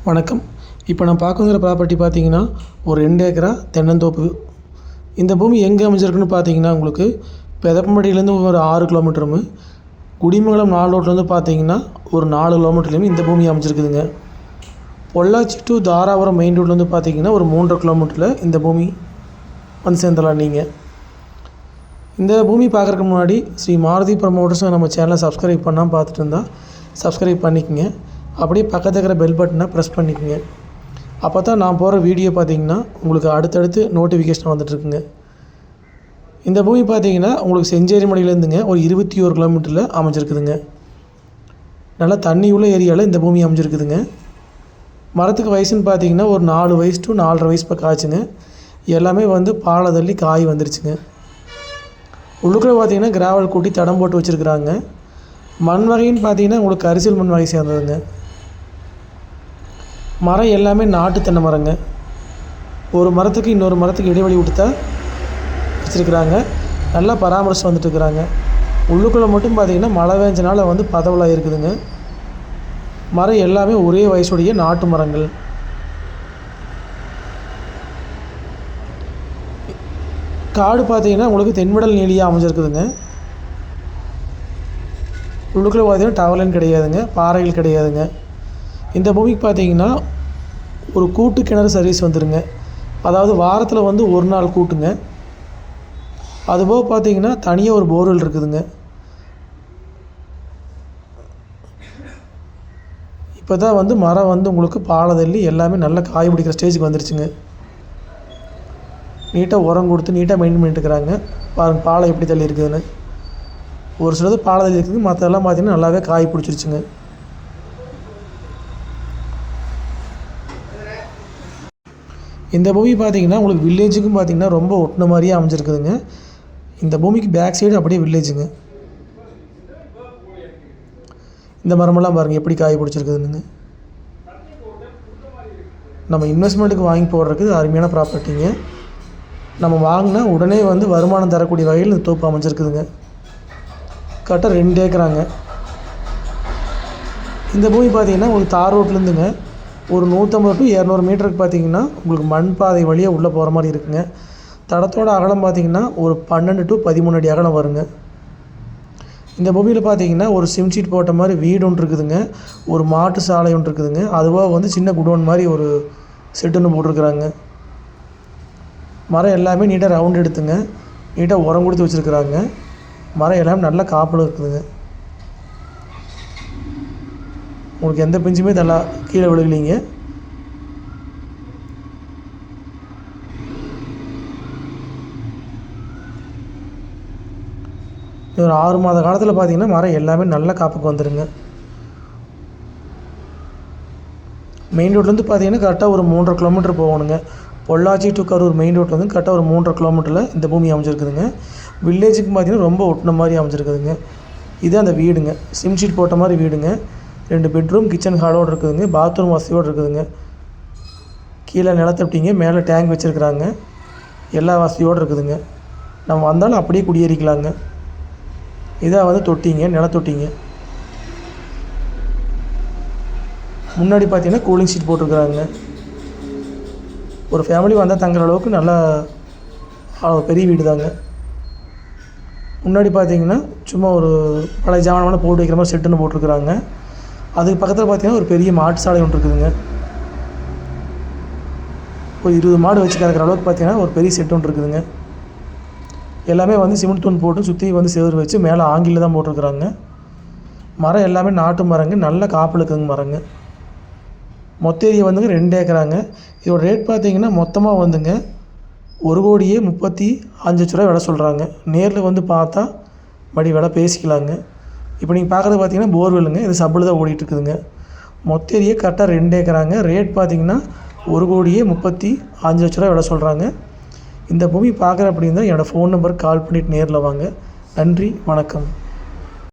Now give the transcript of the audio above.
வணக்கம். இப்போ நான் பார்க்குற ப்ராப்பர்ட்டி பார்த்தீங்கன்னா, ஒரு 2 ஏக்கரா தென்னந்தோப்பு. இந்த பூமி எங்கே அமைஞ்சிருக்குன்னு பார்த்தீங்கன்னா, உங்களுக்கு பெதப்பம்பட்டியிலேருந்து ஒரு 6 கிலோமீட்டரும், குடிமங்கலம் 4 ரோட்லேருந்து பார்த்தீங்கன்னா ஒரு 4 கிலோமீட்டர்லேயும் இந்த பூமி அமைஞ்சிருக்குதுங்க. பொள்ளாச்சி டு தாராபுரம் மெயின் ரோட்லேருந்து பார்த்தீங்கன்னா ஒரு 3.5 கிலோமீட்டரில் இந்த பூமி வந்து சேர்ந்துடலாம் நீங்கள். இந்த பூமி பார்க்குறதுக்கு முன்னாடி ஸ்ரீ மாருதி ப்ரமோட்டர்ஸ் நம்ம சேனலை சப்ஸ்கிரைப் பண்ணாமல் பார்த்துட்டு இருந்தால் சப்ஸ்கிரைப் பண்ணிக்கங்க. அப்படியே பக்கத்தில் இருக்கிற பெல் பட்டனை ப்ரெஸ் பண்ணிக்கோங்க. அப்போ தான் நான் போகிற வீடியோ பார்த்தீங்கன்னா உங்களுக்கு அடுத்தடுத்து நோட்டிஃபிகேஷன் வந்துட்டுருக்குங்க. இந்த பூமி பார்த்தீங்கன்னா உங்களுக்கு செஞ்சேரிமலையிலேருந்துங்க ஒரு 21 கிலோமீட்டரில் அமைஞ்சிருக்குதுங்க. நல்லா தண்ணி உள்ள ஏரியாவில் இந்த பூமி அமைஞ்சிருக்குதுங்க. மரத்துக்கு வயசுன்னு பார்த்தீங்கன்னா ஒரு 4 வயசு டு 4.5 வயசு பக்கம் ஆச்சுங்க. எல்லாமே வந்து பாலை தள்ளி காய் வந்துருச்சுங்க. உள்ளுக்குள்ளே பார்த்தீங்கன்னா கிராவல் கூட்டி தடம் போட்டு வச்சுருக்குறாங்க. மண் வகைன்னு பார்த்தீங்கன்னா உங்களுக்கு கரிசல் மண் வகை சேர்ந்ததுங்க. மரம் எல்லாமே நாட்டு தென்னை மரங்க. ஒரு மரத்துக்கு இன்னொரு மரத்துக்கு இடைவெளி விட்டு தான் வச்சுருக்குறாங்க. நல்லா பராமரித்து வந்துட்டுருக்குறாங்க. உள்ளுக்குள்ளே மட்டும் பார்த்திங்கன்னா மழை பெஞ்சனால வந்து பதவலாக இருக்குதுங்க. மரம் எல்லாமே ஒரே வயசுடைய நாட்டு மரங்கள். காடு பார்த்திங்கன்னா உங்களுக்கு தென்மடல் நீலியாக அமைஞ்சிருக்குதுங்க. உள்ளுக்குள்ளே பார்த்திங்கன்னா டவர்லைன் கிடையாதுங்க, பாறைகள் கிடையாதுங்க. இந்த பூமிக்கு பார்த்தீங்கன்னா ஒரு கூட்டு கிணறு சர்வீஸ் வந்துடுங்க. அதாவது வாரத்தில் வந்து ஒரு நாள் கூட்டுங்க. அதுபோக பார்த்தீங்கன்னா தனியாக ஒரு போர்வெல் இருக்குதுங்க. இப்போ தான் வந்து மரம் வந்து உங்களுக்கு பாலை தள்ளி எல்லாமே நல்லா காய் பிடிக்கிற ஸ்டேஜுக்கு வந்துருச்சுங்க. நீட்டாக உரம் கொடுத்து நீட்டாக மெயின்டைன் பண்ணிட்டுருக்குறாங்க. பாருங்கள் பாலை எப்படி தள்ளி இருக்குதுன்னு. ஒரு சிலது பாலை தள்ளி இருக்குது, மற்றதெல்லாம் பார்த்திங்கன்னா நல்லாவே காய் பிடிச்சிருச்சுங்க. இந்த பூமி பார்த்திங்கன்னா உங்களுக்கு வில்லேஜுக்கும் பார்த்திங்கன்னா ரொம்ப ஒட்டின மாதிரியே அமைஞ்சிருக்குதுங்க. இந்த பூமிக்கு பேக் சைடு அப்படியே வில்லேஜுங்க. இந்த மரமெல்லாம் பாருங்கள் எப்படி காய் பிடிச்சிருக்குதுங்க. நம்ம இன்வெஸ்ட்மெண்ட்டுக்கு வாங்கி போடுறதுக்கு அருமையான ப்ராப்பர்ட்டிங்க. நம்ம வாங்கினா உடனே வந்து வருமானம் தரக்கூடிய வகையில் இந்த தோப்பு அமைஞ்சிருக்குதுங்க. கரெக்டாக 2 ஏக்கராங்க. இந்த பூமி பார்த்திங்கன்னா உங்களுக்கு தார் ரோட்லேருந்துங்க ஒரு 150 டு 200 மீட்டருக்கு பார்த்திங்கன்னா உங்களுக்கு மண் பாதை வழியாக உள்ளே போகிற மாதிரி இருக்குங்க. தடத்தோட அகலம் பார்த்திங்கன்னா ஒரு 12 டு 13 அடி அகலம் வருங்க. இந்த பூமியில் பார்த்திங்கன்னா ஒரு சிம்ஷீட் போட்ட மாதிரி வீடு ஒன்று இருக்குதுங்க. ஒரு மாட்டு சாலை ஒன்று இருக்குதுங்க. அதுவாக வந்து சின்ன குடோன் மாதிரி ஒரு செட்டு ஒன்று போட்டிருக்குறாங்க. மரம் எல்லாமே நீட்டாக ரவுண்ட் எடுத்துங்க நீட்டாக உரம் கொடுத்து வச்சுருக்குறாங்க. மரம் எல்லாமே நல்லா காப்பில் இருக்குதுங்க. உங்களுக்கு எந்த பிஞ்சுமே தள்ளா கீழே விழுகலிங்க. ஒரு 6 மாத காலத்தில் பார்த்திங்கன்னா மரம் எல்லாமே நல்ல காப்புக்கு வந்துடுங்க. மெயின் ரோட்லேருந்து பார்த்திங்கன்னா கரெக்டாக ஒரு 3.5 கிலோமீட்டர் போகணுங்க. பொள்ளாச்சி டு கரூர் மெயின் ரோட்டில் வந்து கரெக்டாக ஒரு 3.5 கிலோமீட்டரில் இந்த பூமி அமைஞ்சிருக்குதுங்க. வில்லேஜுக்கு பார்த்திங்கன்னா ரொம்ப ஒட்டின மாதிரி அமைஞ்சிருக்குதுங்க. இது அந்த வீடுங்க, சிம்ஷீட் போட்ட மாதிரி வீடுங்க. 2 பெட்ரூம் கிச்சன் ஹாலோடு இருக்குதுங்க. பாத்ரூம் வசதியோடு இருக்குதுங்க. கீழே நிலத்தொட்டிங்க, மேலே டேங்க் வச்சுருக்குறாங்க. எல்லா வசதியோடு இருக்குதுங்க. நம்ம வந்தாலும் அப்படியே குடியேறிக்கலாங்க. இதாக வந்து தொட்டிங்க, நிலத்தொட்டிங்க. முன்னாடி பார்த்தீங்கன்னா கூலிங் ஷீட் போட்டிருக்குறாங்க. ஒரு ஃபேமிலி வந்தால் தங்குற அளவுக்கு நல்லா பெரிய வீடு தாங்க. முன்னாடி பார்த்தீங்கன்னா சும்மா ஒரு பழைய ஜாமான் போட்டு வைக்கிற மாதிரி செட்டுன்னு போட்டிருக்குறாங்க. அதுக்கு பக்கத்தில் பார்த்திங்கன்னா ஒரு பெரிய மாட்டு சாலை ஒன்று இருக்குதுங்க. ஒரு 20 மாடு வச்சு கறக்கிற அளவுக்கு பார்த்திங்கன்னா ஒரு பெரிய செட்டு ஒன்று இருக்குதுங்க. எல்லாமே வந்து சிமெண்ட் தூண் போட்டு சுற்றி வந்து செவுரு வச்சு மேலே ஆங்கிலில் தான் போட்டிருக்குறாங்க. மரம் எல்லாமே நாட்டு மரங்க, நல்ல காப்பில் இருக்குதுங்க மரங்க. மொத்த ஏரியா வந்துங்க 2 ஏக்கராங்க. இதோட ரேட் பார்த்திங்கன்னா மொத்தமாக வந்துங்க 1,35,00,000 விலை சொல்கிறாங்க. நேரில் வந்து பார்த்தா மறுபடி விலை பேசிக்கலாங்க. இப்போ நீங்கள் பார்க்குறது பார்த்தீங்கன்னா போர்வெல்லுங்க. இது சப்பில் தான் ஓடிட்டுருக்குதுங்க. மொத்த ஏரியா கரெக்டாக 2 ஏக்கராங்க. ரேட் பார்த்திங்கன்னா 1,35,00,000 விலை சொல்கிறாங்க. இந்த பூமி பார்க்குற அப்படின்னா என்னோடய ஃபோன் நம்பருக்கு கால் பண்ணிவிட்டு நேரில் வாங்க. நன்றி, வணக்கம்.